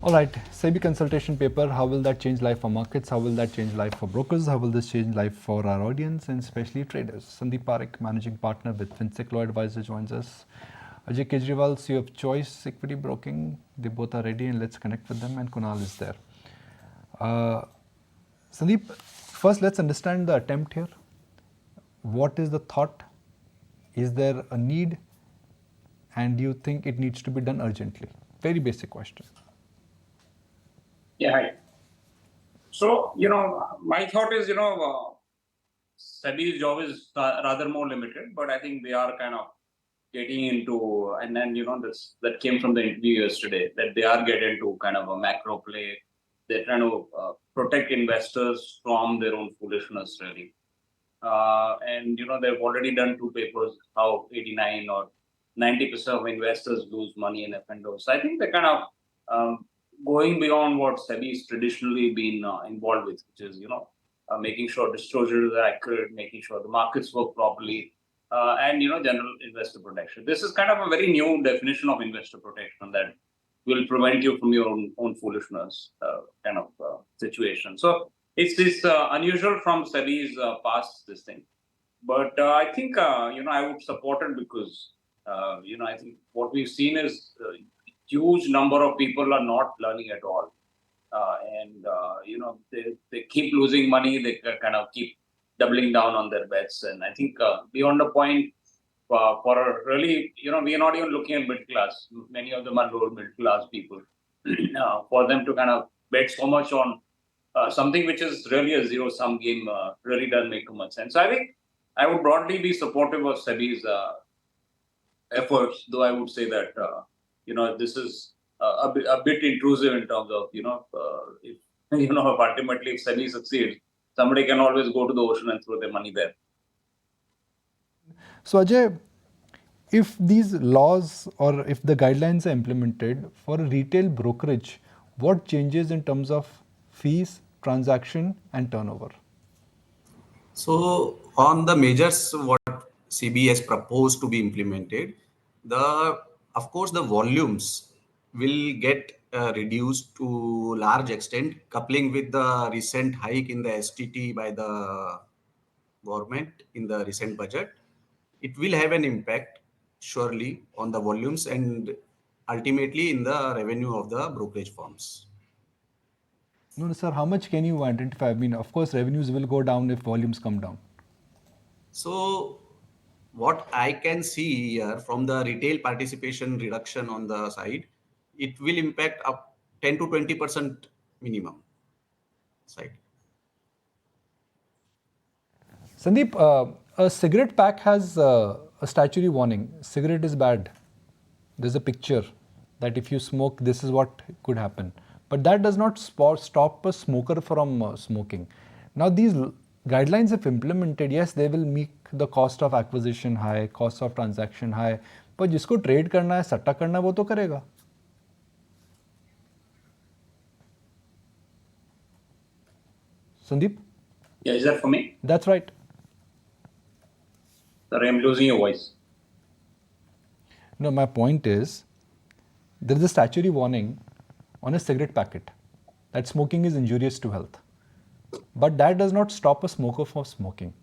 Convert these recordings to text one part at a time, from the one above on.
All right, SEBI consultation paper, how will that change life for markets? How will that change life for brokers? How will this change life for our audience and especially traders? Sandeep Parekh, managing partner with Finsec Law Advisors, joins us. Ajay Kejriwal, CEO of Choice Equity Broking. They both are ready and let's connect with them, and Kunal is there. Sandeep, first let's understand the attempt here. What is the thought? Is there a need? And do you think it needs to be done urgently? Very basic question. Yeah, hi. So, my thought is, SEBI's job is rather more limited, but I think they are kind of getting into, and then, this that came from the interview yesterday, that they are getting into kind of a macro play. They're trying to protect investors from their own foolishness, really. And, they've already done two papers, how 89 or 90% of investors lose money in F&O. So I think they're kind of going beyond what SEBI has traditionally been involved with, which is, making sure disclosures are accurate, making sure the markets work properly, and, general investor protection. This is kind of a very new definition of investor protection that will prevent you from your own foolishness kind of situation. So it's this unusual from SEBI's past this thing. But I think, I would support it because, I think what we've seen is huge number of people are not learning at all. And they keep losing money. They kind of keep doubling down on their bets. And I think beyond a point, for really, we are not even looking at middle class. Many of them are lower middle class people. For them to kind of bet so much on something which is really a zero-sum game really doesn't make much sense. So I think I would broadly be supportive of SEBI's efforts, though I would say that this is a bit intrusive in terms of if ultimately if SEBI succeeds, somebody can always go to the ocean and throw their money there. So Ajay, if these laws or if the guidelines are implemented for a retail brokerage, what changes in terms of fees, transaction and turnover? So on the measures what SEBI has proposed to be implemented, of course the volumes will get reduced to large extent, coupling with the recent hike in the STT by the government in the recent budget. It will have an impact surely on the volumes and ultimately in the revenue of the brokerage firms. No, sir, how much can you identify? I mean, of course, revenues will go down if volumes come down. So what I can see here from the retail participation reduction on the side, it will impact up 10 to 20% minimum side. Sandeep, a cigarette pack has a statutory warning. Cigarette is bad. There's a picture that if you smoke, this is what could happen. But that does not stop a smoker from smoking. Now these guidelines if implemented, yes, they will make the cost of acquisition high, cost of transaction high. But जिसको trade करना है, सट्टा करना है, वो तो करेगा. Sandeep? Yeah, is that for me? That's right. Sorry, I'm losing your voice. No, my point is, there is a statutory warning on a cigarette packet that smoking is injurious to health. But that does not stop a smoker from smoking.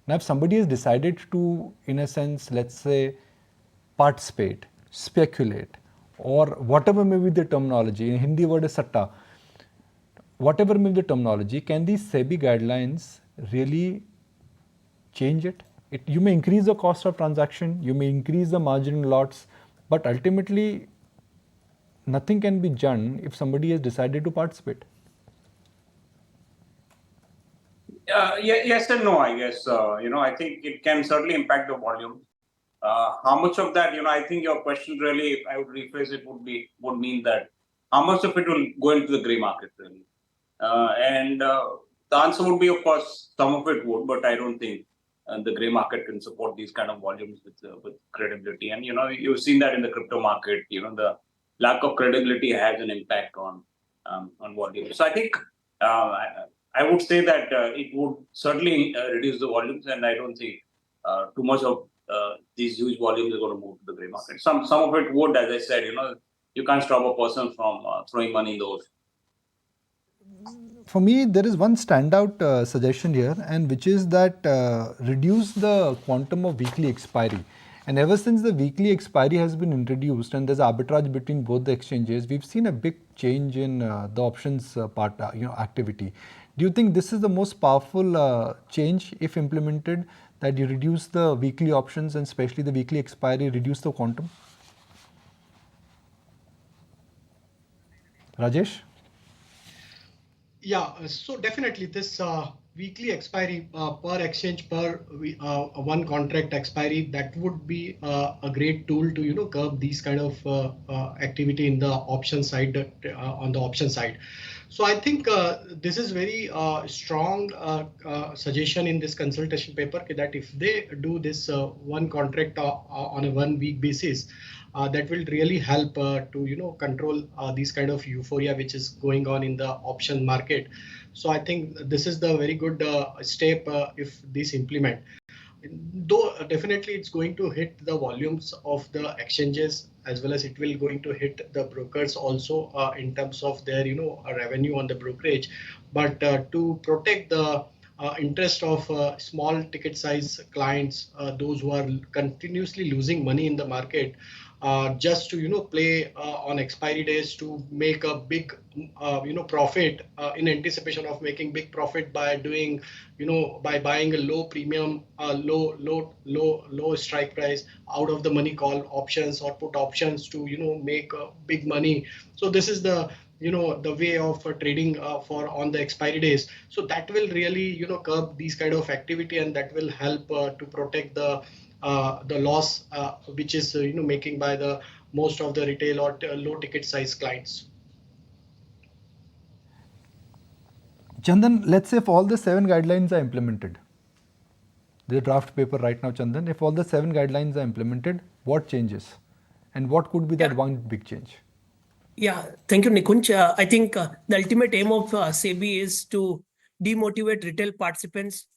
Now, if somebody has decided to, in a sense, let's say, participate, speculate, or whatever may be the terminology, in Hindi word is satta, whatever may be the terminology, can these SEBI guidelines really change it? You may increase the cost of transaction, you may increase the margin in lots, but ultimately nothing can be done if somebody has decided to participate. Yes and no, I guess. I think it can certainly impact the volume. How much of that, I think your question really, if I would rephrase it, would mean that how much of it will go into the grey market really? And the answer would be, of course, some of it would, but I don't think the grey market can support these kind of volumes with credibility. And, you've seen that in the crypto market, the lack of credibility has an impact on volume. So I think I would say that it would certainly reduce the volumes, and I don't think too much of these huge volumes are going to move to the grey market. Some of it would, as I said, you can't stop a person from throwing money in the ocean. For me, there is one standout suggestion here, and which is that reduce the quantum of weekly expiry. And ever since the weekly expiry has been introduced and there's arbitrage between both the exchanges, we've seen a big change in the options part, activity. Do you think this is the most powerful change if implemented, that you reduce the weekly options and especially the weekly expiry, reduce the quantum? Rajesh? Yeah, so definitely this weekly expiry per exchange one contract expiry, that would be a great tool to curb these kind of activity in the option side, on the option side. So I think this is very strong suggestion in this consultation paper, that if they do this one contract on a 1 week basis, that will really help to control these kind of euphoria which is going on in the option market. So I think this is the very good step if this implement. Though definitely it's going to hit the volumes of the exchanges, as well as it will going to hit the brokers also in terms of their revenue on the brokerage. But to protect the interest of small ticket size clients, those who are continuously losing money in the market, just to play on expiry days to make a big profit, in anticipation of making big profit by doing by buying a low premium, low strike price out of the money call options or put options to make big money. So this is the the way of trading for on the expiry days. So that will really curb these kind of activity, and that will help to protect the loss which is making by the most of the retail or low ticket size clients. Chandan, let's say if all the 7 guidelines are implemented, the draft paper right now, Chandan, if all the 7 guidelines are implemented, what changes? And what could be that one big change? Yeah, thank you, Nikunj. I think the ultimate aim of SEBI is to demotivate retail participants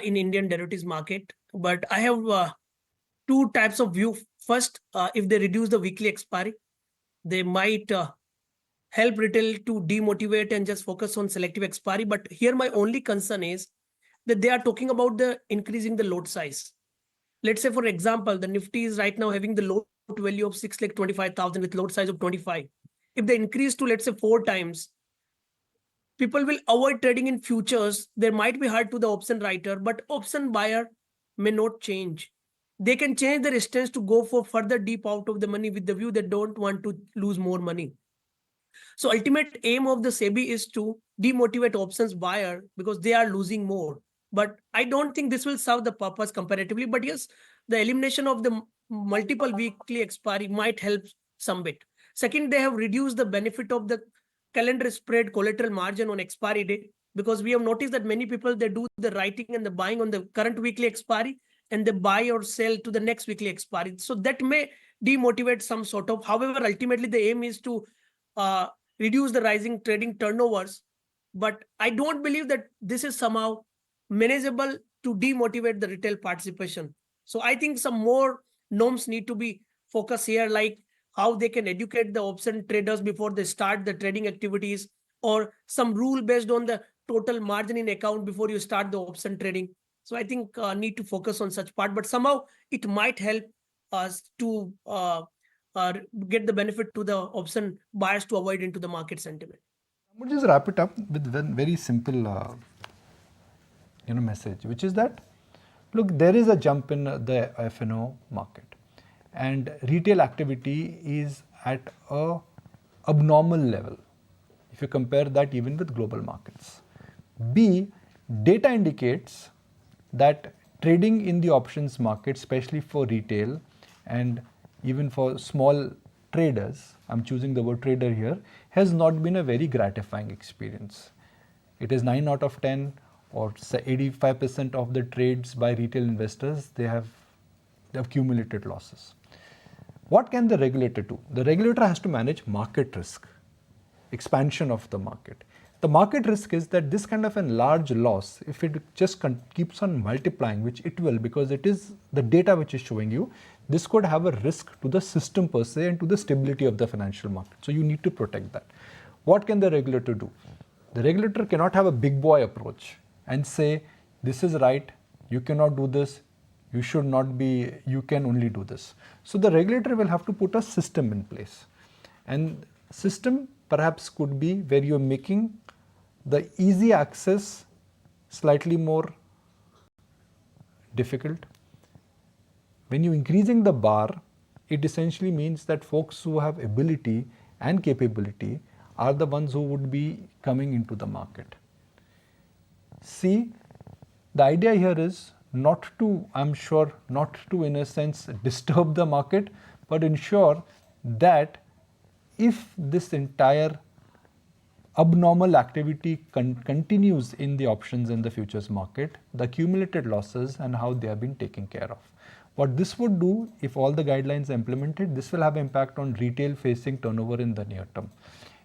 in Indian derivatives market. But I have two types of view. First, if they reduce the weekly expiry, they might help retail to demotivate and just focus on selective expiry. But here my only concern is that they are talking about the increasing the load size. Let's say, for example, the Nifty is right now having the load value of 6,25,000 with load size of 25. If they increase to, let's say, 4 times, people will avoid trading in futures. There might be hard to the option writer, but option buyer may not change. They can change their stance to go for further deep out of the money with the view they don't want to lose more money. So ultimate aim of the SEBI is to demotivate options buyer because they are losing more. But I don't think this will serve the purpose comparatively. But yes, the elimination of the multiple weekly expiry might help some bit. Second, they have reduced the benefit of the calendar spread collateral margin on expiry day, because we have noticed that many people, they do the writing and the buying on the current weekly expiry and they buy or sell to the next weekly expiry. So that may demotivate some sort of. However, ultimately the aim is to reduce the rising trading turnovers. But I don't believe that this is somehow manageable to demotivate the retail participation. So I think some more norms need to be focused here, like how they can educate the option traders before they start the trading activities, or some rule based on the total margin in account before you start the option trading. So I think need to focus on such part, but somehow it might help us to get the benefit to the option buyers to avoid into the market sentiment. I would just wrap it up with one very simple message, which is that, look, there is a jump in the F&O market, and retail activity is at a abnormal level if you compare that even with global markets. B, data indicates that trading in the options market, especially for retail and even for small traders, I'm choosing the word trader here, has not been a very gratifying experience. It is 9 out of 10 or 85% of the trades by retail investors, they have accumulated losses. What can the regulator do? The regulator has to manage market risk, expansion of the market. The market risk is that this kind of a large loss, if it just keeps on multiplying, which it will, because it is the data which is showing you, this could have a risk to the system per se and to the stability of the financial market. So you need to protect that. What can the regulator do? The regulator cannot have a big boy approach and say, this is right, you cannot do this, you should not be, you can only do this. So the regulator will have to put a system in place. And system perhaps could be where you're making the easy access slightly more difficult. When you're increasing the bar, it essentially means that folks who have ability and capability are the ones who would be coming into the market. See, the idea here is not to, I'm sure, not to in a sense disturb the market, but ensure that if this entire abnormal activity continues in the options and the futures market, the accumulated losses and how they have been taken care of. What this would do, if all the guidelines are implemented, this will have impact on retail facing turnover in the near term.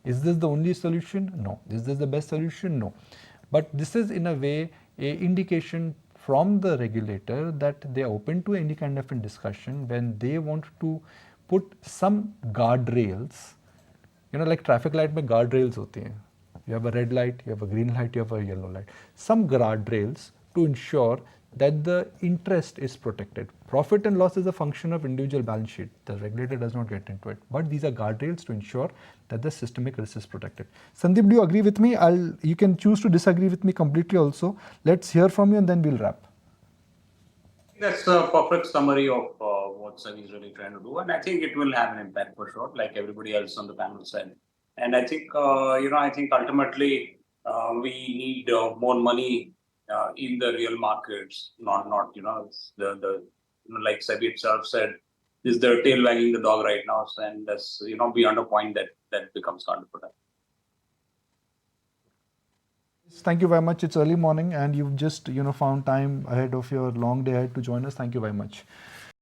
Is this the only solution? No. Is this the best solution? No. But this is in a way an indication from the regulator that they are open to any kind of a discussion when they want to put some guardrails. You know, like traffic light में guardrails होती हैं. You have a red light, you have a green light, you have a yellow light. Some guardrails to ensure that the interest is protected. Profit and loss is a function of individual balance sheet. The regulator does not get into it. But these are guardrails to ensure that the systemic risk is protected. Sandeep, do you agree with me? You can choose to disagree with me completely also. Let's hear from you and then we'll wrap. That's a perfect summary of what SEBI is really trying to do, and I think it will have an impact for sure, like everybody else on the panel said. And I think I think ultimately we need more money in the real markets, not the like SEBI itself said, is the tail wagging the dog right now, and that's beyond a point that becomes counterproductive. Thank you very much. It's early morning and you've just found time ahead of your long day ahead to join us. Thank you very much.